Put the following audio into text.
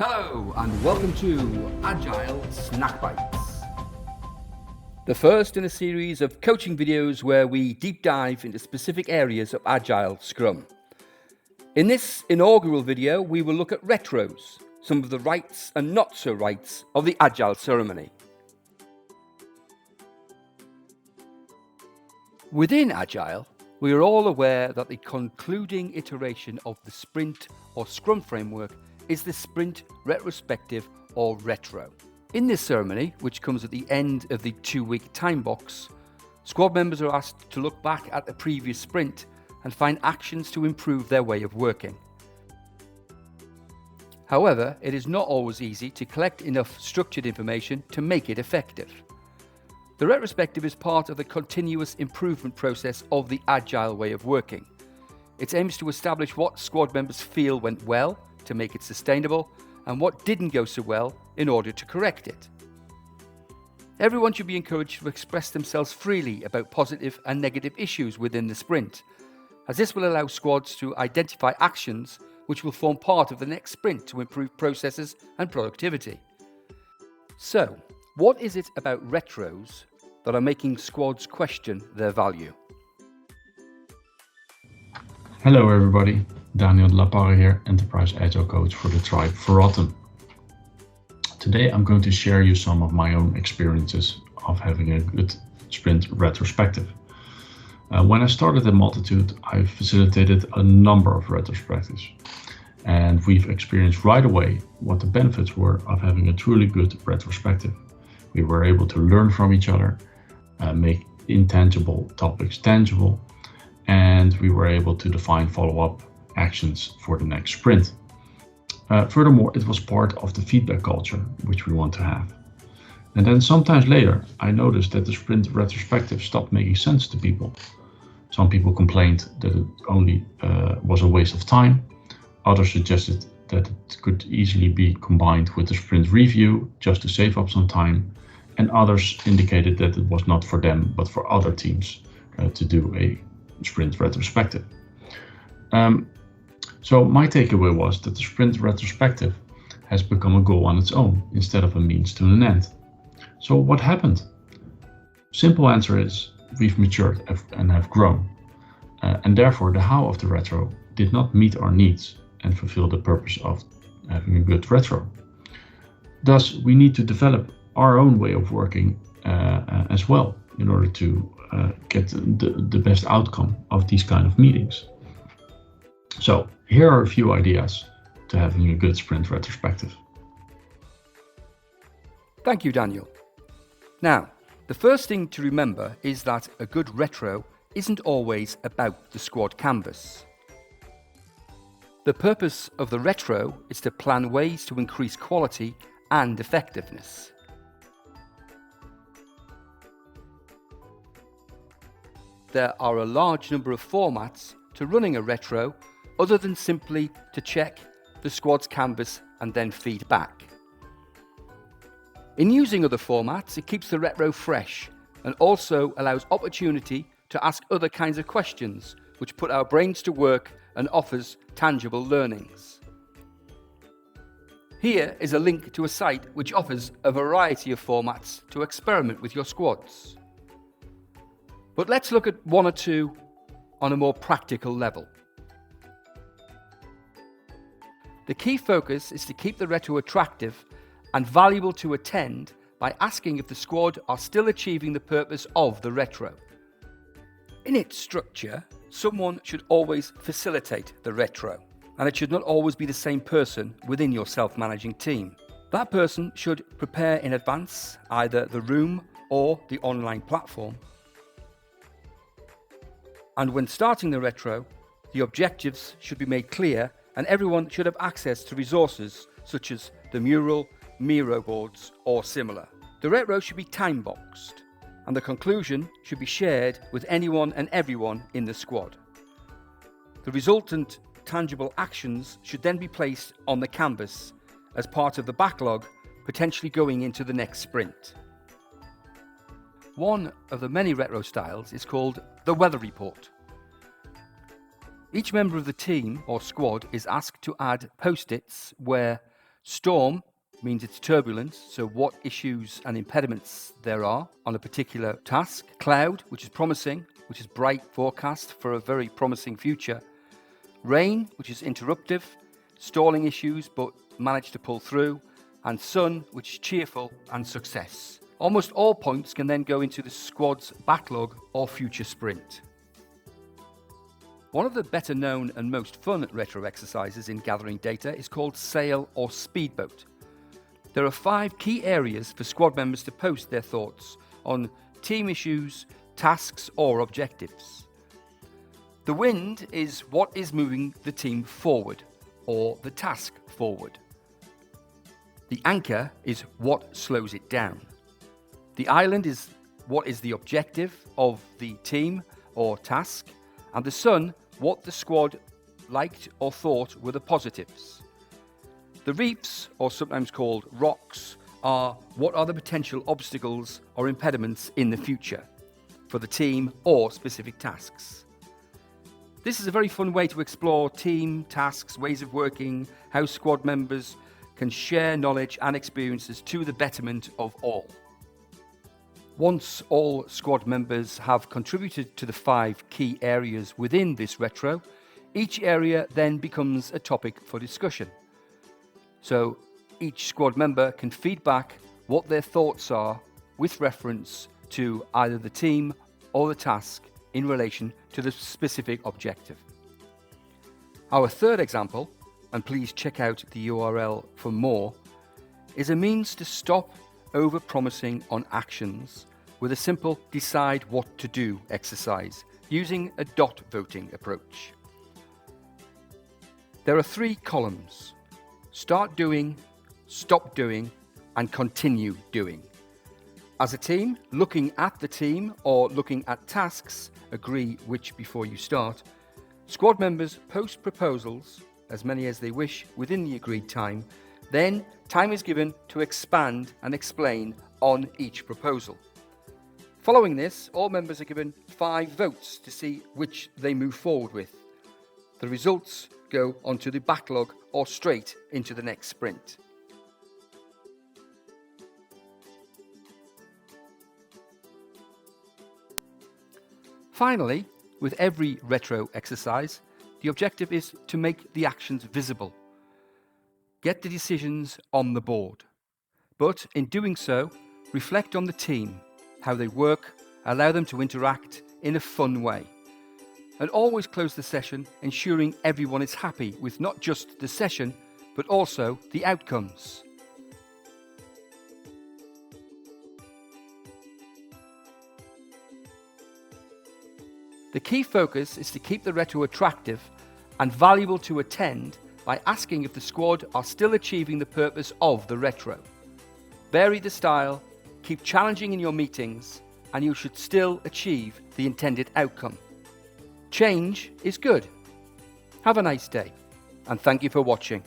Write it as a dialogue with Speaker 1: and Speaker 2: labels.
Speaker 1: Hello and welcome to Agile Snack Bites, the first in a series of coaching videos where we deep dive into specific areas of Agile Scrum. In this inaugural video, we will look at retros, some of the rights and not so rights of the Agile ceremony. Within Agile, we are all aware that the concluding iteration of the sprint or Scrum framework is the sprint retrospective or retro. In this ceremony, which comes at the end of the 2-week time box, squad members are asked to look back at the previous sprint and find actions to improve their way of working. However, it is not always easy to collect enough structured information to make it effective. The retrospective is part of the continuous improvement process of the Agile way of working. It aims to establish what squad members feel went well to make it sustainable, and what didn't go so well in order to correct it. Everyone should be encouraged to express themselves freely about positive and negative issues within the sprint, as this will allow squads to identify actions which will form part of the next sprint to improve processes and productivity. So, what is it about retros that are making squads question their value?
Speaker 2: Hello everybody, Daniel Laparre here, Enterprise Agile Coach for the Tribe for Autumn. Today I'm going to share you some of my own experiences of having a good sprint retrospective. When I started at Multitude, I facilitated a number of retrospectives, and we've experienced right away what the benefits were of having a truly good retrospective. We were able to learn from each other, make intangible topics tangible, and we were able to define follow-up actions for the next sprint. Furthermore, it was part of the feedback culture which we want to have. And then sometimes later, I noticed that the sprint retrospective stopped making sense to people. Some people complained that it only was a waste of time. Others suggested that it could easily be combined with the sprint review just to save up some time. And others indicated that it was not for them, but for other teams to do a sprint retrospective. So my takeaway was that the sprint retrospective has become a goal on its own instead of a means to an end. So what happened? Simple answer is we've matured and have grown. And therefore the how of the retro did not meet our needs and fulfill the purpose of having a good retro. Thus, we need to develop our own way of working as well in order to get the best outcome of these kind of meetings. So here are a few ideas to having a good sprint retrospective.
Speaker 1: Thank you, Daniel. Now, the first thing to remember is that a good retro isn't always about the squad canvas. The purpose of the retro is to plan ways to increase quality and effectiveness. There are a large number of formats to running a retro other than simply to check the squad's canvas and then feed back. In using other formats, it keeps the retro fresh and also allows opportunity to ask other kinds of questions which put our brains to work and offers tangible learnings. Here is a link to a site which offers a variety of formats to experiment with your squads. But let's look at one or two on a more practical level. The key focus is to keep the retro attractive and valuable to attend by asking if the squad are still achieving the purpose of the retro. In its structure, someone should always facilitate the retro, and it should not always be the same person within your self-managing team. That person should prepare in advance either the room or the online platform. And when starting the retro, the objectives should be made clear and everyone should have access to resources such as the mural, Miro boards or similar. The retro should be time-boxed and the conclusion should be shared with anyone and everyone in the squad. The resultant tangible actions should then be placed on the canvas as part of the backlog, potentially going into the next sprint. One of the many retro styles is called the weather report. Each member of the team or squad is asked to add post-its where Storm means it's turbulence, so what issues and impediments there are on a particular task. Cloud, which is promising, which is bright forecast for a very promising future. Rain, which is interruptive, stalling issues but managed to pull through. And sun, which is cheerful and success. Almost all points can then go into the squad's backlog or future sprint. One of the better known and most fun retro exercises in gathering data is called Sail or Speedboat. There are 5 key areas for squad members to post their thoughts on team issues, tasks or objectives. The wind is what is moving the team forward or the task forward. The anchor is what slows it down. The island is what is the objective of the team or task, and the sun, what the squad liked or thought were the positives. The reefs, or sometimes called rocks, are what are the potential obstacles or impediments in the future for the team or specific tasks. This is a very fun way to explore team, tasks, ways of working, how squad members can share knowledge and experiences to the betterment of all. Once all squad members have contributed to the 5 key areas within this retro, each area then becomes a topic for discussion. So each squad member can feed back what their thoughts are with reference to either the team or the task in relation to the specific objective. Our third example, and please check out the URL for more, is a means to stop over-promising on actions with a simple decide what to do exercise using a dot voting approach. There are 3 columns: start doing, stop doing, and continue doing. As a team, looking at the team or looking at tasks, agree which before you start, squad members post proposals, as many as they wish, within the agreed time. Then time is given to expand and explain on each proposal. Following this, all members are given 5 votes to see which they move forward with. The results go onto the backlog or straight into the next sprint. Finally, with every retro exercise, the objective is to make the actions visible. Get the decisions on the board. But in doing so, reflect on the team, how they work, allow them to interact in a fun way. And always close the session ensuring everyone is happy with not just the session, but also the outcomes. The key focus is to keep the retro attractive and valuable to attend by asking if the squad are still achieving the purpose of the retro. Vary the style, keep challenging in your meetings, and you should still achieve the intended outcome. Change is good. Have a nice day, and thank you for watching.